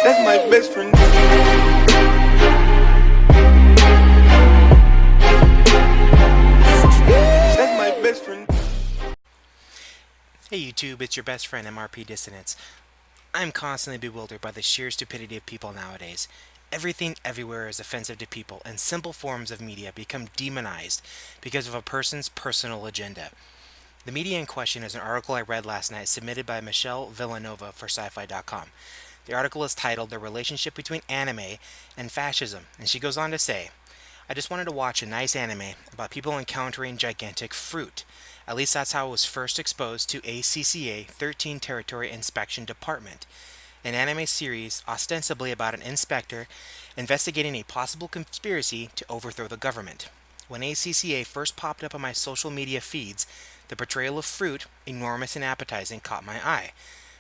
That's my best friend. That's my best friend. Hey YouTube, it's your best friend MRP Dissonance. I'm constantly bewildered by the sheer stupidity of people nowadays. Everything everywhere is offensive to people, and simple forms of media become demonized because of a person's personal agenda. The media in question is an article I read last night submitted by Michelle Villanova for sci-fi.com. The article is titled The Relationship Between Anime and Fascism, and she goes on to say, I just wanted to watch a nice anime about people encountering gigantic fruit. At least that's how I was first exposed to ACCA 13 Territory Inspection Department, an anime series ostensibly about an inspector investigating a possible conspiracy to overthrow the government. When ACCA first popped up on my social media feeds, the portrayal of fruit, enormous and appetizing, caught my eye.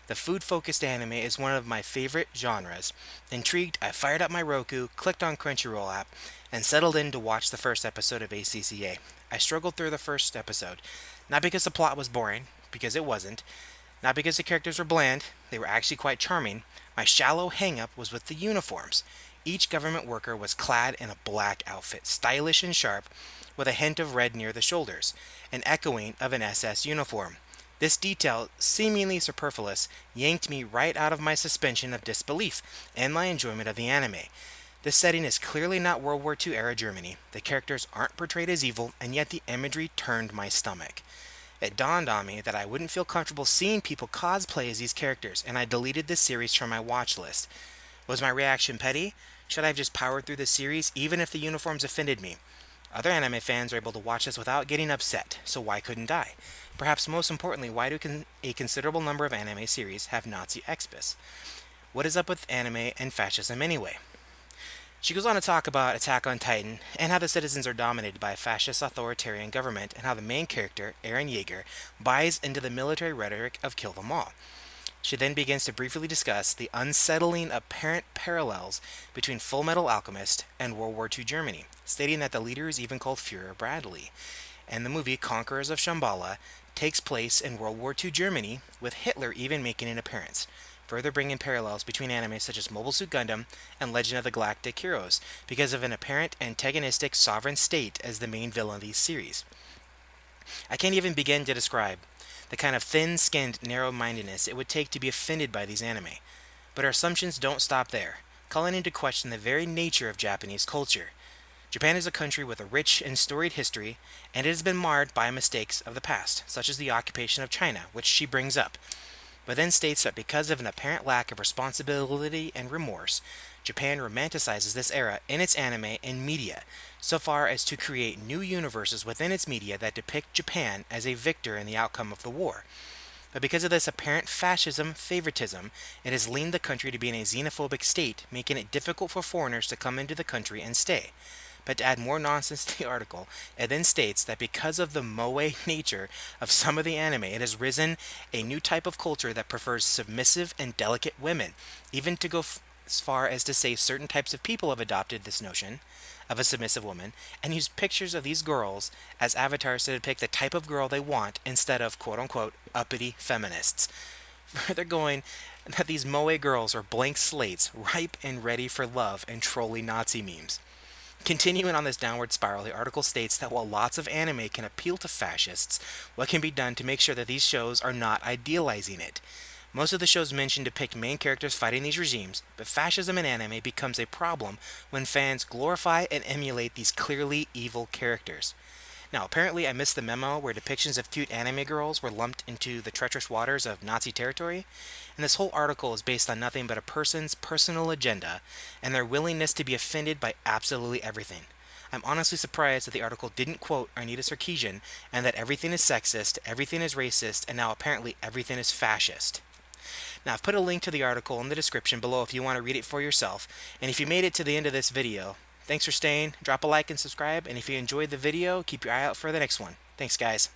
The food-focused anime is one of my favorite genres. Intrigued, I fired up my Roku, clicked on Crunchyroll app, and settled in to watch the first episode of ACCA. I struggled through the first episode, not because the plot was boring, because it wasn't, not because the characters were bland, they were actually quite charming. My shallow hang-up was with the uniforms. Each government worker was clad in a black outfit, stylish and sharp, with a hint of red near the shoulders, an echoing of an SS uniform. This detail, seemingly superfluous, yanked me right out of my suspension of disbelief and my enjoyment of the anime. This setting is clearly not World War II era Germany. The characters aren't portrayed as evil, and yet the imagery turned my stomach. It dawned on me that I wouldn't feel comfortable seeing people cosplay as these characters, and I deleted this series from my watch list. Was my reaction petty? Should I have just powered through the series, even if the uniforms offended me? Other anime fans are able to watch this without getting upset, so why couldn't I? Perhaps most importantly, why do a considerable number of anime series have Nazi expos? What is up with anime and fascism anyway? She goes on to talk about Attack on Titan, and how the citizens are dominated by a fascist authoritarian government, and how the main character, Eren Yeager, buys into the military rhetoric of kill them all. She then begins to briefly discuss the unsettling apparent parallels between Full Metal Alchemist and World War II Germany, stating that the leader is even called Führer Bradley. And the movie Conquerors of Shambhala takes place in World War II Germany, with Hitler even making an appearance, further bringing parallels between anime such as Mobile Suit Gundam and Legend of the Galactic Heroes, because of an apparent antagonistic sovereign state as the main villain of these series. I can't even begin to describe the kind of thin-skinned narrow-mindedness it would take to be offended by these anime. But our assumptions don't stop there, calling into question the very nature of Japanese culture. Japan is a country with a rich and storied history, and it has been marred by mistakes of the past, such as the occupation of China, which she brings up, but then states that because of an apparent lack of responsibility and remorse, Japan romanticizes this era in its anime and media, so far as to create new universes within its media that depict Japan as a victor in the outcome of the war. But because of this apparent fascism favoritism, it has leaned the country to be in a xenophobic state, making it difficult for foreigners to come into the country and stay. But to add more nonsense to the article, it then states that because of the moe nature of some of the anime, it has risen a new type of culture that prefers submissive and delicate women, even to go as far as to say certain types of people have adopted this notion of a submissive woman and use pictures of these girls as avatars to depict the type of girl they want instead of quote-unquote uppity feminists. Further going that these moe girls are blank slates, ripe and ready for love and trolly Nazi memes. Continuing on this downward spiral, the article states that while lots of anime can appeal to fascists, what can be done to make sure that these shows are not idealizing it? Most of the shows mentioned depict main characters fighting these regimes, but fascism in anime becomes a problem when fans glorify and emulate these clearly evil characters. Now, apparently I missed the memo where depictions of cute anime girls were lumped into the treacherous waters of Nazi territory, and this whole article is based on nothing but a person's personal agenda and their willingness to be offended by absolutely everything. I'm honestly surprised that the article didn't quote Arnita Sarkeesian and that everything is sexist, everything is racist, and now apparently everything is fascist. Now, I've put a link to the article in the description below if you want to read it for yourself, and if you made it to the end of this video, thanks for staying, drop a like and subscribe, and if you enjoyed the video, keep your eye out for the next one. Thanks, guys.